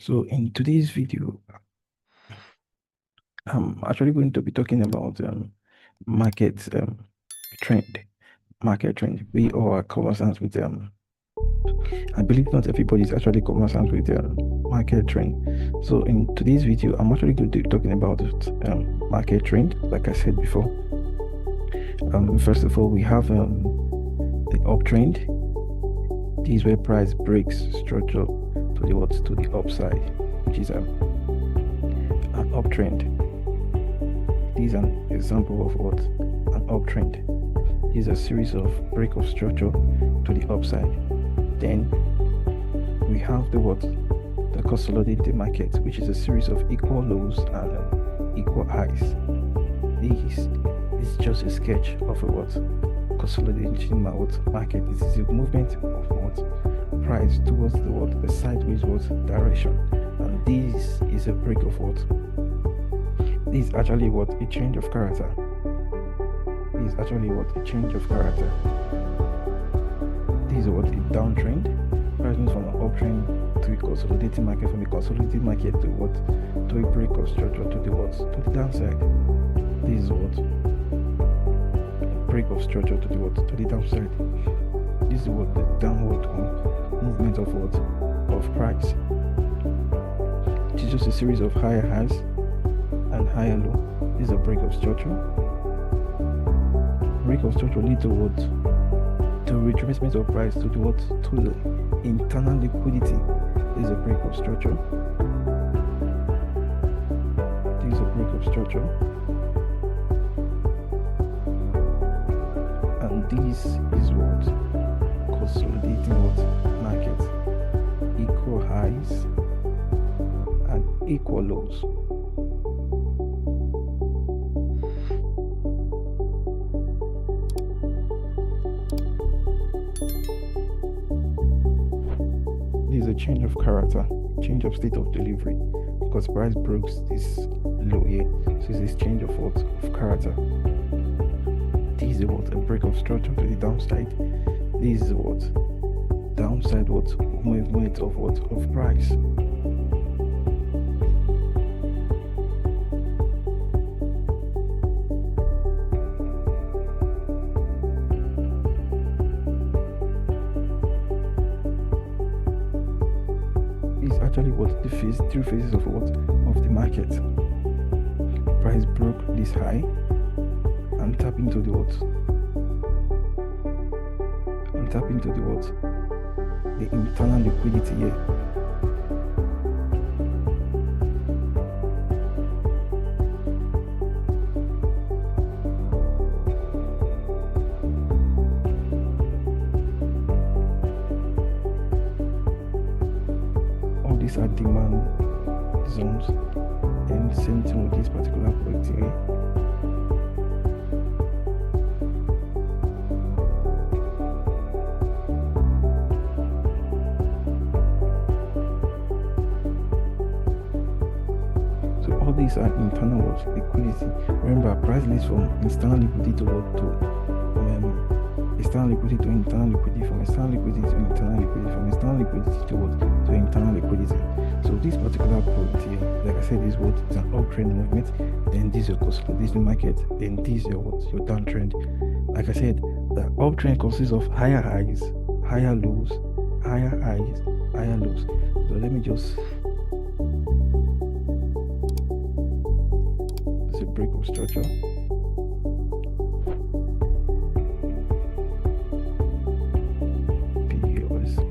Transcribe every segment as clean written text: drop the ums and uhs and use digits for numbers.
So in today's video, I'm actually going to be talking about market trend. Market trend. We all are conversant with I believe not everybody is actually conversant with market trend. So in today's video, I'm actually going to be talking about market trend. Like I said before, first of all, we have the uptrend. This is where price breaks structure to the what, to the upside, which is an uptrend. This is an example of what? An uptrend. This is a series of break of structure to the upside. Then we have the what? The consolidated market, which is a series of equal lows and equal highs. This is just a sketch of a what? Consolidating market. This is a movement of what? Price towards the what? The sideways what? Direction. And this is a break of what? This is actually what? A change of character. This is actually what? A change of character. This is what? A downtrend. Price moves from an uptrend to a consolidating market, from a consolidating market to what? To a break of structure to the what? To the downside. This is what? A break of structure to the what? To the downside. This is what? The downward movement of what? Of price. It is just a series of higher highs and higher low. This is a break of structure. Break of structure lead to what? To retracement of price to the what? To the internal liquidity. This is a break of structure. This is a break of structure. And this is what? Consolidating what? Market. Equal highs and equal lows. This is a change of character, change of state of delivery, because price broke this low here. So it's this change of what? Of character. This is what? A break of structure to the downside. This is what? Downside what? Movement of what? Of price. Actually what? The three phases of what? Of the market. Price broke this high and tap into the what? And tap into the what? The internal liquidity here. These are demand zones, and same thing with this particular point here. So all these are internal liquidity. Remember, price leads from external liquidity to what? To external liquidity to internal liquidity, from external liquidity to internal liquidity, from external liquidity to what? To internal liquidity. So this particular point here, like I said, is what? Is an uptrend movement. Then this is your consolidation market. Then this is your what? Your downtrend. Like I said, the uptrend consists of higher highs, higher lows, higher highs, higher lows. So let me just. It's a break of structure.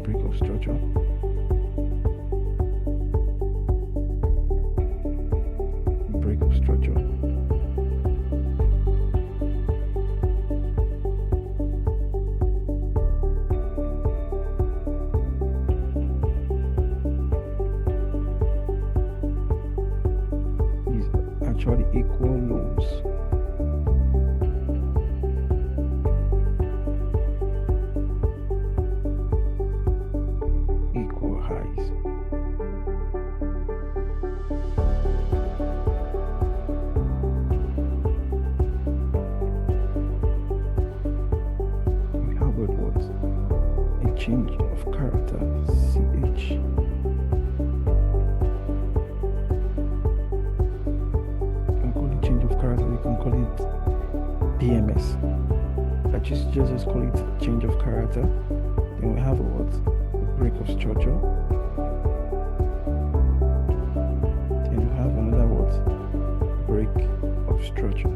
Break of structure. Break of structure. Is actually equal lows. Highs. We have what? A change of character, CH. just call it change of character. Then we have a what? A break of structure. Then we have another what? Break of structure.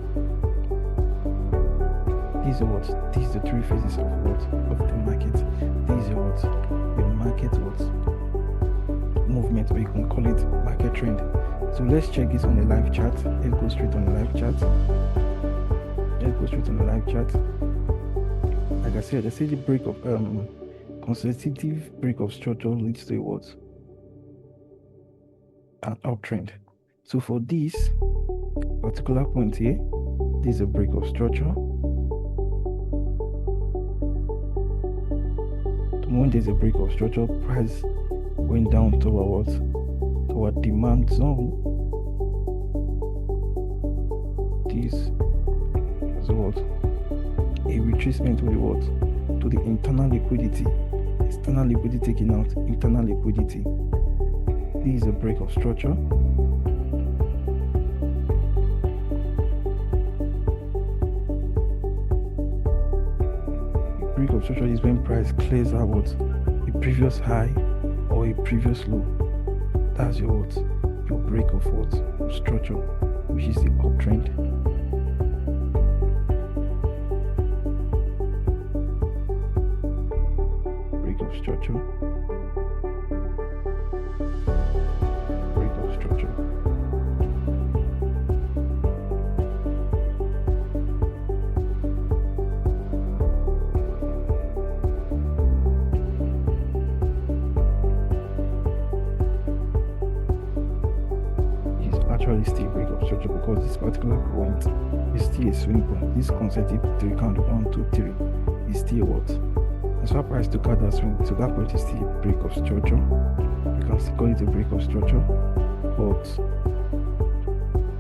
These are what? These are the three phases of what? Of the market. These are what? Your market what? Movement, or you can call it market trend. So let's check this on the live chart. Let's go straight on the live chart. Like I said, the break of consecutive break of structure leads to what? An uptrend. So for this particular point here, this is a break of structure. When there's a break of structure, price went down toward what? Toward demand zone. This is what? A retracement to the what? To the internal liquidity. External liquidity taking out internal liquidity. This is a break of structure. A break of structure is when price clears out what? A previous high or a previous low. That's your what? Your break of what? Structure, which is the uptrend. Break of structure. Break of structure. Actually still break of structure because this particular point is still a swing point. This consecutive 3 count 1, 2, 3 is still what? As far price took out that swing, so that point is still a break of structure. You can still call it a break of structure, but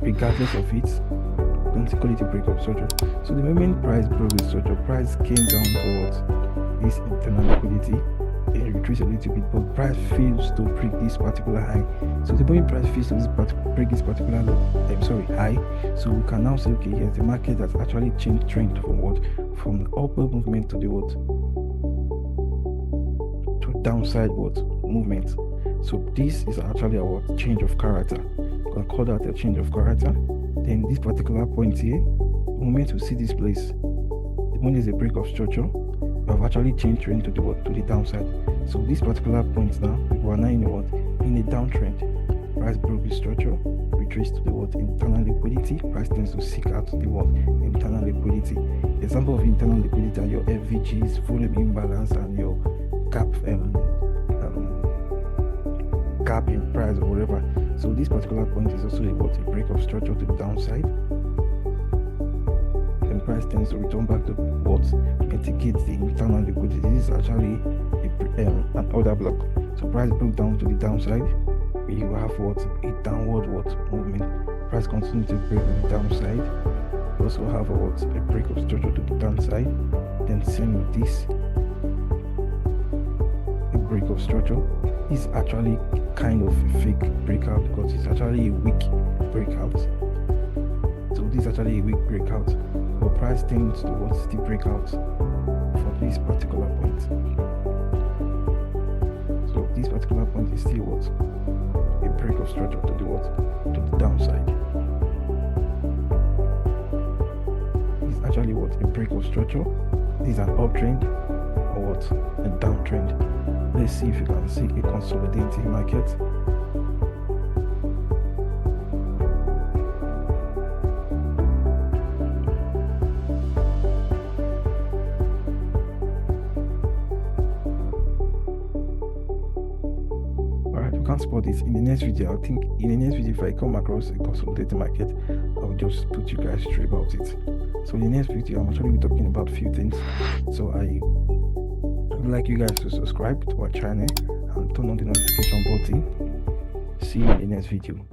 regardless of it, you can still call it a break of structure. So the moment price broke the structure, price came down towards this internal liquidity. It retraced a little bit, but price fails to break this particular high. So the moment price fails to break this particular high, so we can now say, okay, yes, the market has actually changed trend from what? From the upward movement to the what? To downside what? Movement. So this is actually a what? Change of character. You can call that a change of character. Then this particular point here, the moment we see this place, the moment is a break of structure, we have actually changed trend to the what? To the downside. So this particular point now, we are now in a what? In a downtrend. Price broke the structure, retraced to the what? Internal liquidity. Price tends to seek out the what? Internal liquidity. Example of internal liquidity are your FVGs, volume imbalance, and your gap in price or whatever. So this particular point is also a what? A break of structure to the downside. Then price tends to return back to what? Mitigate the internal liquidity. This is actually an order block. So price broke down to the downside. You have what? A downward what? Movement. Price continues to break on the downside. You also have a what? A break of structure to the downside. Then same with this. A break of structure. This is actually kind of a fake breakout because it's actually a weak breakout. So this is actually a weak breakout. But price tends towards the breakout for this particular point. So this particular point is still what? A break of structure to the what? To the downside. It's actually what? A break of structure. This is an uptrend or what? A downtrend. Let's see if you can see a consolidating market. Can't spot this in the next video. I think in the next video, if I come across a consolidating market, I'll just put you guys straight about it. So in the next video, I'm actually talking about a few things. So I would like you guys to subscribe to our channel and turn on the notification button. See you in the next video.